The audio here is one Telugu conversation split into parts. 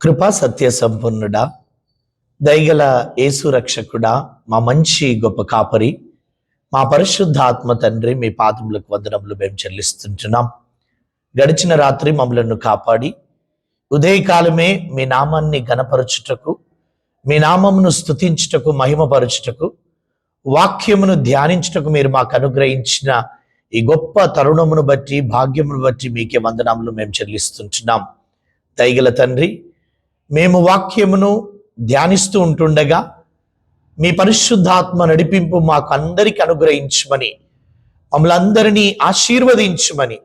కృపా సత్య సంపన్నుడా, దయగల యేసు రక్షకుడా, మా మంచి గొప్ప కాపరి, మా పరిశుద్ధ ఆత్మ తండ్రి, మీ పాదములకు వందనములు మేము చెల్లిస్తుంటున్నాం. గడిచిన రాత్రి మమ్మలను కాపాడి ఉదయకాలమే మీ నామాన్ని గణపరచుటకు, మీ నామమును స్తుతించుటకు, మహిమపరచుటకు, వాక్యమును ధ్యానించుటకు మీరు మాకు అనుగ్రహించిన ఈ గొప్ప తరుణమును బట్టి, భాగ్యమును బట్టి మీకే వందనములు మేము చెల్లిస్తుంటున్నాం. దయగల తండ్రి, మేము వాక్యమును ధ్యానిస్తూ ఉంటుండగా మీ పరిశుద్ధాత్మ నడిపింపు మాకు అందరికి అనుగ్రహించమని, మమ్మల్ని అందరినీ ఆశీర్వదించమని,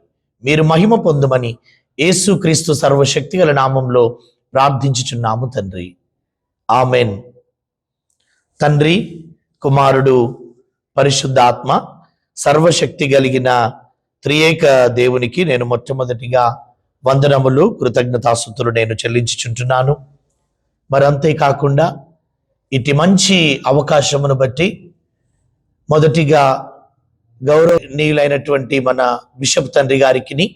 మీరు మహిమ పొందమని యేసుక్రీస్తు సర్వశక్తిగల నామంలో ప్రార్థించుచున్నాము తండ్రి, ఆమెన్. తండ్రి, కుమారుడు, పరిశుద్ధాత్మ సర్వశక్తి కలిగిన త్రియేక దేవునికి నేను మొట్టమొదటిగా వందనములు, కృతజ్ఞతాస్తుతులు నేను చెల్లించుచుంటున్నాను. మరి అంతేకాకుండా ఇటు మంచి అవకాశమును బట్టి మొదటిగా గౌరవనీయులైనటువంటి మన బిషప్ తండ్రి గారికి,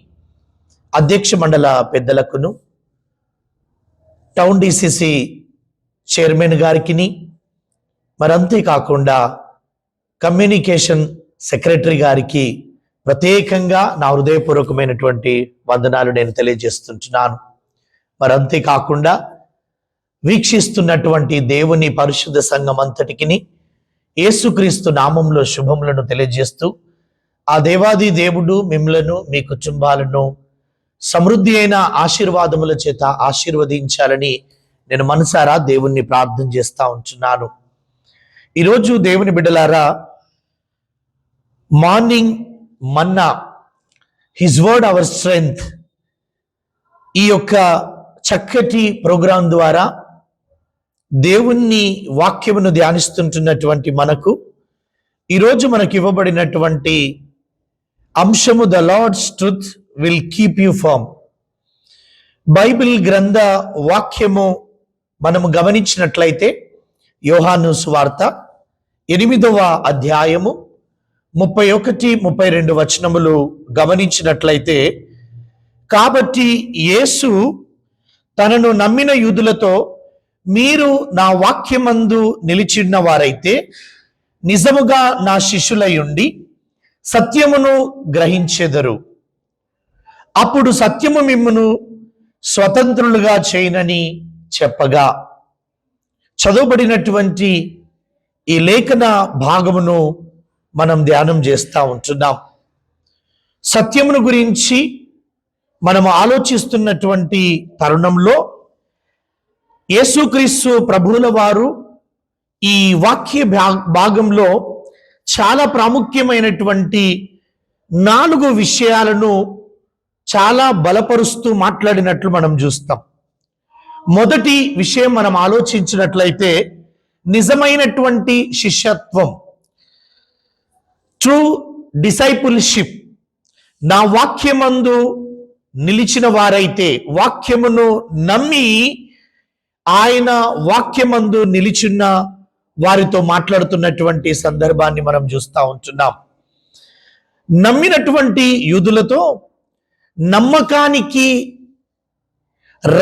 అధ్యక్ష మండల పెద్దలకును, టౌన్ డిసిసి చైర్మన్ గారికి, మరి అంతేకాకుండా కమ్యూనికేషన్ సెక్రటరీ గారికి ప్రత్యేకంగా నా హృదయపూర్వకమైనటువంటి వందనాలు నేను తెలియజేస్తుంటున్నాను. మరి అంతేకాకుండా వీక్షిస్తున్నటువంటి దేవుని పరిశుద్ధ సంఘం అంతటికి యేసుక్రీస్తు నామంలో శుభములను తెలియజేస్తూ, ఆ దేవాది దేవుడు మిమ్మలను, మీ కుటుంబాలను సమృద్ధి అయిన ఆశీర్వాదముల చేత ఆశీర్వదించాలని నేను మనసారా దేవుణ్ణి ప్రార్థన చేస్తా ఉంటున్నాను. ఈరోజు దేవుని బిడ్డలారా, మార్నింగ్ మన్నా, హిజ్ వర్డ్ అవర్ స్ట్రెంగ్త్, ఈ యొక్క చక్కటి ప్రోగ్రాం ద్వారా దేవుని వాక్యమును ధ్యానిస్తుంటున్నటువంటి మనకు ఈరోజు మనకు ఇవ్వబడినటువంటి అంశము, the Lord's truth will keep you firm. Bible గ్రంథ వాక్యము మనము గమనించినట్లయితే యోహాను సువార్త 8వ అధ్యాయము 31-32 వచనములు గమనించినట్లయితే, కాబట్టి యేసు తనను నమ్మిన యూదులతో, మీరు నా వాక్యమందు నిలిచిన్న వారైతే నిజముగా నా శిష్యులయుండి సత్యమును గ్రహించెదరు. అప్పుడు సత్యము మిమ్మును స్వతంత్రులుగా చేయనని చెప్పగా, చదువుబడినటువంటి ఈ లేఖన భాగమును మనం ధ్యానం చేస్తూ ఉంటున్నాం. సత్యమును గురించి మనము ఆలోచిస్తున్నటువంటి తరుణంలో యేసుక్రీస్తు ప్రభువుల వారు ఈ వాక్య భాగంలో చాలా ప్రాముఖ్యమైనటువంటి 4 విషయాలను చాలా బలపరుస్తూ మాట్లాడినట్లు మనం చూస్తాం. మొదటి విషయం మనం ఆలోచించినట్లయితే నిజమైనటువంటి శిష్యత్వం, ట్రూ డిసైపుల్షిప్. నా వాక్యమందు నిలిచిన వారైతే, వాక్యమును నమ్మి ఆయన వాక్యమందు నిలిచిన వారితో మాట్లాడుతున్నటువంటి సందర్భాన్ని మనం చూస్తూ ఉంటున్నాం. నమ్మినటువంటి యూదులతో నమ్మకానికి,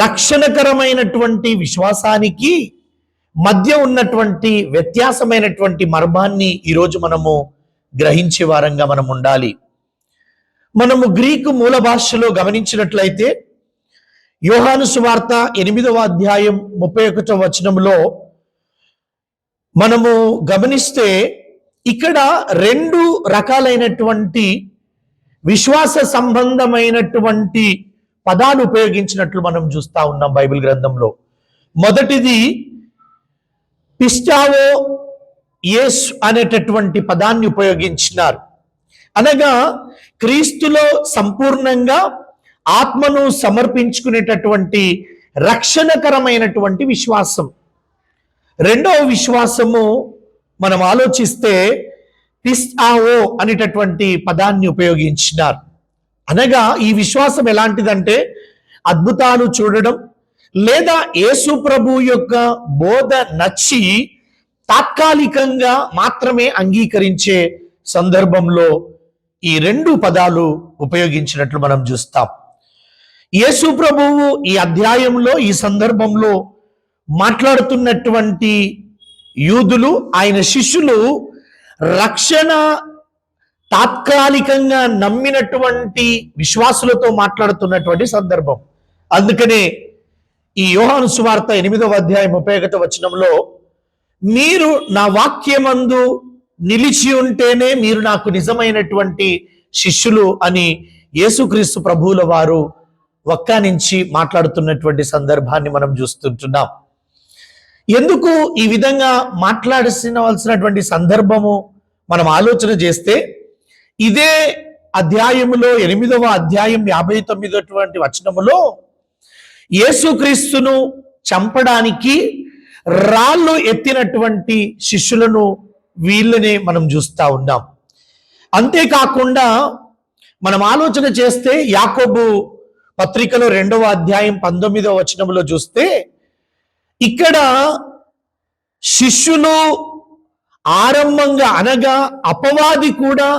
రక్షణకరమైనటువంటి విశ్వాసానికి మధ్య ఉన్నటువంటి వ్యత్యాసమైనటువంటి మర్మాన్ని ఈరోజు మనము గ్రహించే వారంగా మనం ఉండాలి. మనము గ్రీకు మూల భాషలో గమనించినట్లయితే యోహాను సువార్త 8వ అధ్యాయం 31వ వచనంలో మనము గమనిస్తే ఇక్కడ 2 రకాలైనటువంటి విశ్వాస సంబంధమైనటువంటి పదాలు ఉపయోగించినట్లు మనం చూస్తా ఉన్నాం బైబిల్ గ్రంథంలో. మొదటిది పిస్టావో యేస్ అనేటటువంటి పదాన్ని ఉపయోగించినారు. అనగా క్రీస్తులో సంపూర్ణంగా ఆత్మను సమర్పించుకునేటటువంటి రక్షణకరమైనటువంటి విశ్వాసం. రెండవ విశ్వాసము మనం ఆలోచిస్తే పిస్టావో అనేటటువంటి పదాన్ని ఉపయోగించినారు. అనగా ఈ విశ్వాసం ఎలాంటిదంటే అద్భుతాలు చూడడం, లేదా యేసు ప్రభు యొక్క బోధ నచ్చి తాత్కాలికంగా మాత్రమే అంగీకరించే సందర్భంలో ఈ 2 పదాలు ఉపయోగించినట్లు మనం చూస్తాం. యేసు ప్రభువు ఈ అధ్యాయంలో ఈ సందర్భంలో మాట్లాడుతున్నటువంటి యూదులు, ఆయన శిష్యులు రక్షణ తాత్కాలికంగా నమ్మినటువంటి విశ్వాసులతో మాట్లాడుతున్నటువంటి సందర్భం. అందుకనే ఈ యోహాను సువార్త 8వ అధ్యాయం 31వ వచనంలో, మీరు నా వాక్యమందు నిలిచి ఉంటేనే మీరు నాకు నిజమైనటువంటి శిష్యులు అని యేసుక్రీస్తు ప్రభువుల వారు వక్కానించి మాట్లాడుతున్నటువంటి సందర్భాన్ని మనం చూస్తుంటున్నాం. ఎందుకు ఈ విధంగా మాట్లాడాల్సినటువంటి సందర్భము మనం ఆలోచన చేస్తే, ఇదే అధ్యాయములో 8వ అధ్యాయం 59వ వచనములో యేసుక్రీస్తును చంపడానికి రాళ్ళు ఎత్తినటువంటి శిష్యులను వీళ్ళనే మనం చూస్తా ఉన్నాం. అంతేకాకుండా మనం ఆలోచన చేస్తే యాకోబు పత్రికలో 2వ అధ్యాయం 19వ వచనంలో చూస్తే, ఇక్కడ శిష్యులు ఆరంభంగా అనగా అపవాది కూడా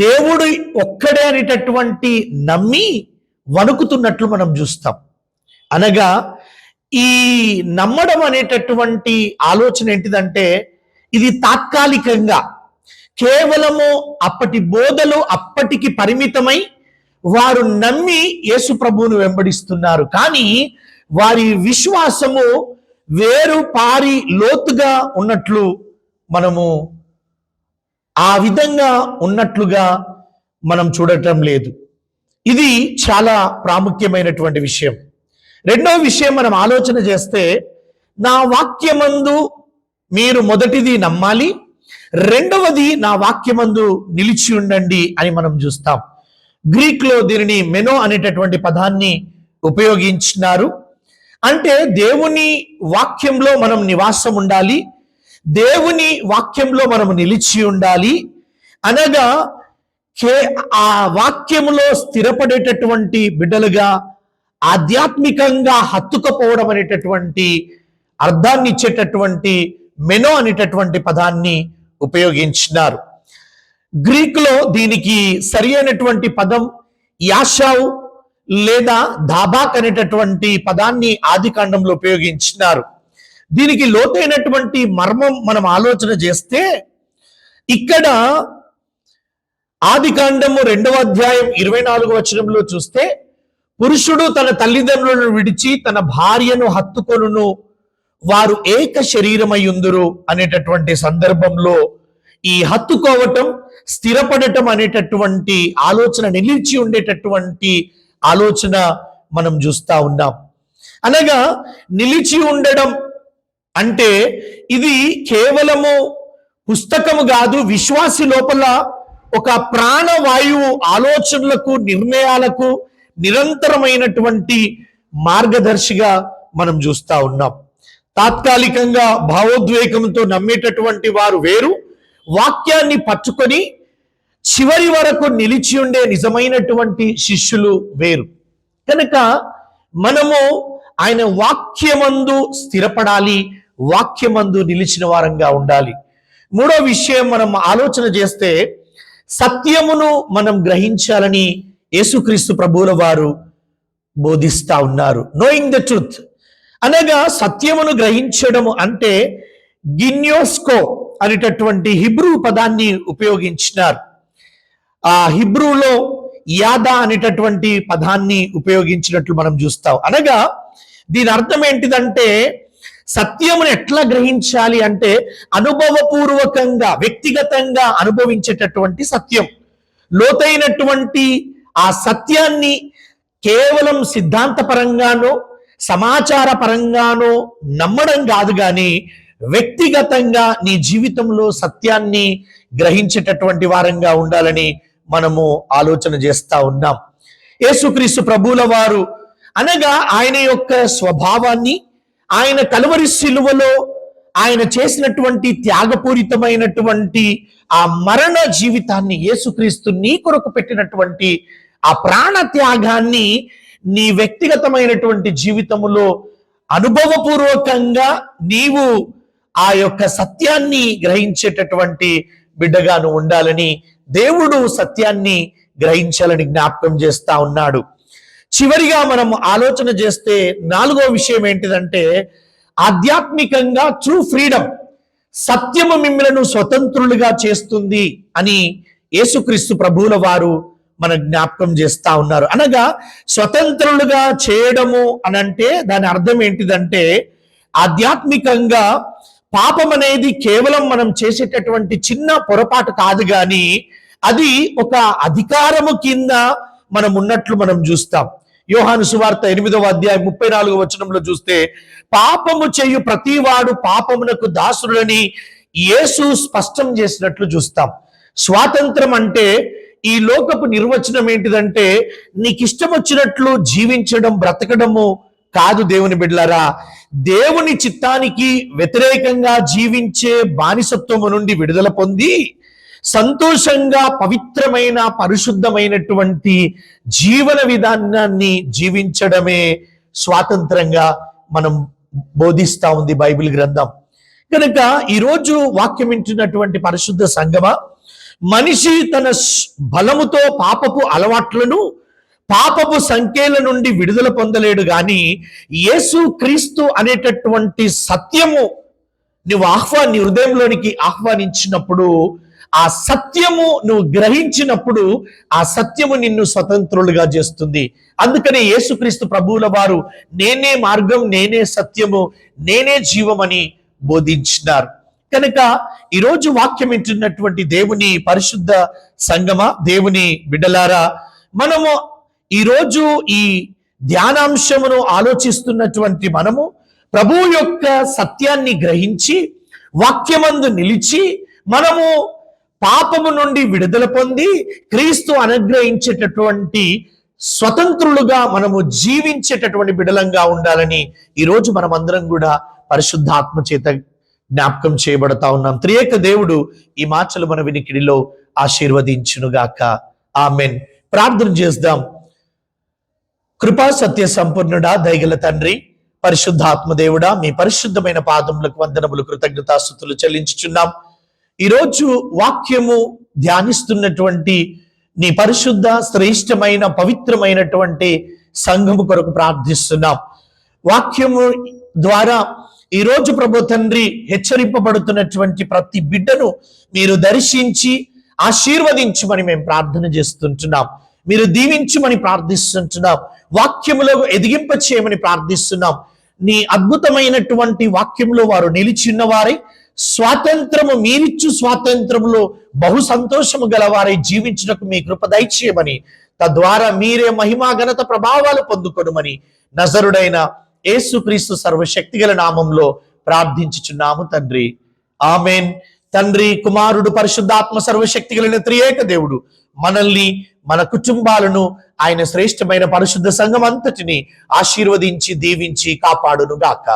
దేవుడు ఒక్కడే అనేటటువంటి నమ్మి వణుకుతున్నట్లు మనం చూస్తాం. అనగా ఈ నమ్మడం అనేటటువంటి ఆలోచన ఏంటిదంటే, ఇది తాత్కాలికంగా కేవలము అప్పటి బోధలు అప్పటికి పరిమితమై వారు నమ్మి యేసు ప్రభువును వెంబడిస్తున్నారు. కానీ వారి విశ్వాసము వేరు పారి లోతుగా ఉన్నట్లు మనము ఆ విధంగా ఉన్నట్లుగా మనం చూడటం లేదు. ఇది చాలా ప్రాముఖ్యమైనటువంటి విషయం. రెండవ విషయం మనం ఆలోచన చేస్తే, నా వాక్యమందు మీరు మొదటిది నమ్మాలి, రెండవది నా వాక్యమందు నిలిచి ఉండండి అని మనం చూస్తాం. గ్రీక్లో దీనిని మెనో అనేటటువంటి పదాన్ని ఉపయోగించినారు. అంటే దేవుని వాక్యంలో మనం నివాసం ఉండాలి, దేవుని వాక్యంలో మనము నిలిచి ఉండాలి అనగా ఆ వాక్యములో స్థిరపడేటటువంటి బిడ్డలుగా ఆధ్యాత్మికంగా హత్తుకపోవడం అనేటటువంటి అర్థాన్ని ఇచ్చేటటువంటి మెనో అనేటటువంటి పదాన్ని ఉపయోగించినారు. గ్రీకులో దీనికి సరి అయినటువంటి పదం యాషావు లేదా దాబాక్ అనేటటువంటి పదాన్ని ఆది కాండంలో ఉపయోగించినారు. దీనికి లోతైనటువంటి మర్మం మనం ఆలోచన చేస్తే, ఇక్కడ ఆది కాండము 2వ అధ్యాయం 24వ వచనంలో చూస్తే, పురుషుడు తన తల్లిదండ్రులను విడిచి తన భార్యను హత్తుకొనును, వారు ఏక శరీరమయ్యుందురు అనేటటువంటి సందర్భంలో ఈ హత్తుకోవటం, స్థిరపడటం అనేటటువంటి ఆలోచన, నిలిచి ఉండేటటువంటి ఆలోచన మనం చూస్తా ఉన్నాం. అనగా నిలిచి ఉండడం అంటే ఇది కేవలము పుస్తకము కాదు, విశ్వాసి లోపల ఒక ప్రాణవాయువు ఆలోచనలకు, నిర్ణయాలకు నిరంతరమైనటువంటి మార్గదర్శిగా మనం చూస్తా ఉన్నాం. తాత్కాలికంగా భావోద్వేగంతో నమ్మేటటువంటి వారు వేరు, వాక్యాన్ని పట్టుకొని చివరి వరకు నిలిచి ఉండే నిజమైనటువంటి శిష్యులు వేరు. కనుక మనము ఆయన వాక్యమందు స్థిరపడాలి, వాక్యమందు నిలిచిన వారంగా ఉండాలి. మూడో విషయం మనం ఆలోచన చేస్తే, సత్యమును మనం గ్రహించాలని యేసుక్రీస్తు ప్రభువుల వారు బోధిస్తా ఉన్నారు. నోయింగ్ ద ట్రూత్ అనగా సత్యమును గ్రహించడము అంటే గిన్యోస్కో అనేటటువంటి హిబ్రూ పదాన్ని ఉపయోగించినారు. ఆ హిబ్రూలో యాదా అనేటటువంటి పదాన్ని ఉపయోగించినట్లు మనం చూస్తాం. అనగా దీని అర్థం ఏంటిదంటే, సత్యమును ఎట్లా గ్రహించాలి అంటే అనుభవపూర్వకంగా, వ్యక్తిగతంగా అనుభవించేటటువంటి సత్యం. లోతైనటువంటి ఆ సత్యాన్ని కేవలం సిద్ధాంతపరంగానో సమాచార పరంగానో నమ్మడం కాదు, కానీ వ్యక్తిగతంగా నీ జీవితంలో సత్యాన్ని గ్రహించేటటువంటి వారంగా ఉండాలని మనము ఆలోచన చేస్తా ఉన్నాం. యేసుక్రీస్తు ప్రభువుల వారు అనగా ఆయన యొక్క స్వభావాన్ని, ఆయన కలువరి శిలువలో ఆయన చేసినటువంటి త్యాగపూరితమైనటువంటి ఆ మరణ జీవితాన్ని, యేసుక్రీస్తు నీ కొరకు పెట్టినటువంటి ఆ ప్రాణ త్యాగాన్ని నీ వ్యక్తిగతమైనటువంటి జీవితములో అనుభవపూర్వకంగా నీవు ఆ యొక్క సత్యాన్ని గ్రహించేటటువంటి బిడ్డగాను ఉండాలని దేవుడు సత్యాన్ని గ్రహించాలని జ్ఞాపకం చేస్తా ఉన్నాడు. చివరిగా మనం ఆలోచన చేస్తే నాలుగో విషయం ఏంటిదంటే ఆధ్యాత్మికంగా ట్రూ ఫ్రీడమ్, సత్యము మిమ్మలను స్వతంత్రులుగా చేస్తుంది అని యేసుక్రీస్తు ప్రభువుల వారు మన జ్ఞాపకం చేస్తా ఉన్నారు. అనగా స్వతంత్రులుగా చేయడము అనంటే దాని అర్థం ఏంటిదంటే ఆధ్యాత్మికంగా పాపం అనేది కేవలం మనం చేసేటటువంటి చిన్న పొరపాటు కాదు, కానీ అది ఒక అధికారము కింద మనం ఉన్నట్లు మనం చూస్తాం. యోహాను సువార్త 8వ అధ్యాయం 34వ వచనంలో చూస్తే పాపము చేయు ప్రతివాడు పాపమునకు దాసుడని యేసు స్పష్టం చేసినట్లు చూస్తాం. స్వాతంత్రం అంటే ఈ లోకపు నిర్వచనం ఏంటిదంటే నీకు ఇష్టం వచ్చినట్లు జీవించడం, బ్రతకడము కాదు దేవుని బిడ్డలారా. దేవుని చిత్తానికి వ్యతిరేకంగా జీవించే బానిసత్వము నుండి విడుదల పొంది సంతోషంగా పవిత్రమైన పరిశుద్ధమైనటువంటి జీవన విధానాన్ని జీవించడమే స్వాతంత్రంగా మనం బోధిస్తా ఉంది బైబిల్ గ్రంథం. కనుక ఈరోజు వాక్యం వింటున్నటువంటి పరిశుద్ధ సంగమా, మనిషి తన బలముతో పాపపు అలవాట్లను, పాపపు సంఖ్యల నుండి విడుదల పొందలేడు, కానీ యేసు క్రీస్తు అనేటటువంటి సత్యము నువ్వు నీ హృదయంలోనికి ఆహ్వానించినప్పుడు, ఆ సత్యము నువ్వు గ్రహించినప్పుడు ఆ సత్యము నిన్ను స్వతంత్రులుగా చేస్తుంది. అందుకనే యేసుక్రీస్తు ప్రభువుల వారు నేనే మార్గం, నేనే సత్యము, నేనే జీవమని బోధించినారు. కనుక ఈరోజు వాక్యం వింటున్నటువంటి దేవుని పరిశుద్ధ సంగమా, దేవుని బిడ్డలారా, మనము ఈరోజు ఈ ధ్యానాంశమును ఆలోచిస్తున్నటువంటి మనము ప్రభువు యొక్క సత్యాన్ని గ్రహించి వాక్యమందు నిలిచి మనము పాపము నుండి విడుదల పొంది క్రీస్తు అనుగ్రహించేటటువంటి స్వతంత్రులుగా మనము జీవించేటటువంటి బిడలంగా ఉండాలని ఈరోజు మనమందరం కూడా పరిశుద్ధాత్మ చేత జ్ఞాపకం చేయబడతా ఉన్నాం. త్రియేక దేవుడు ఈ మాటలు మన వినికిడిలో ఆశీర్వదించునుగాక. ఆమెన్. ప్రార్థన చేద్దాం. కృపా సత్య సంపూర్ణుడా, దయగల తండ్రి, పరిశుద్ధాత్మ దేవుడా, మీ పరిశుద్ధమైన పాదములకు వందనములు, కృతజ్ఞతాస్తుతులు చెల్లించుచున్నాం. ఈరోజు వాక్యము ధ్యానిస్తున్నటువంటి నీ పరిశుద్ధ శ్రేష్టమైన పవిత్రమైనటువంటి సంఘము కొరకు ప్రార్థిస్తున్నాం. వాక్యము ద్వారా ఈరోజు ప్రభు తండ్రి హెచ్చరింపబడుతున్నటువంటి ప్రతి బిడ్డను మీరు దర్శించి ఆశీర్వదించమని మేము ప్రార్థన చేస్తుంటున్నాం. మీరు దీవించమని ప్రార్థిస్తుంటున్నాం. వాక్యములో ఎదిగింప చేయమని ప్రార్థిస్తున్నాం. నీ అద్భుతమైనటువంటి వాక్యంలో వారు నిలిచిన్న వారై స్వాతంత్రము, మీరిచ్చు స్వాతంత్రములో బహు సంతోషము గలవారై జీవించుటకు మీ కృప దయచేయమని, తద్వారా మీరే మహిమా ఘనత ప్రభావాలు పొందుకొనుమని నజరుడైన యేసుక్రీస్తు సర్వశక్తిగల నామంలో ప్రార్థించుచున్నాము తండ్రి. ఆమెన్. తండ్రి, కుమారుడు, పరిశుద్ధాత్మ సర్వశక్తిగలైన త్రియేక దేవుడు మనల్ని, మన కుటుంబాలను, ఆయన శ్రేష్టమైన పరిశుద్ధ సంఘం అంతటిని ఆశీర్వదించి దీవించి కాపాడును గాక.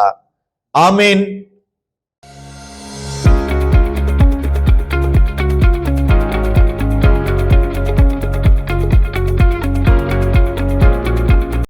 ఆమెన్.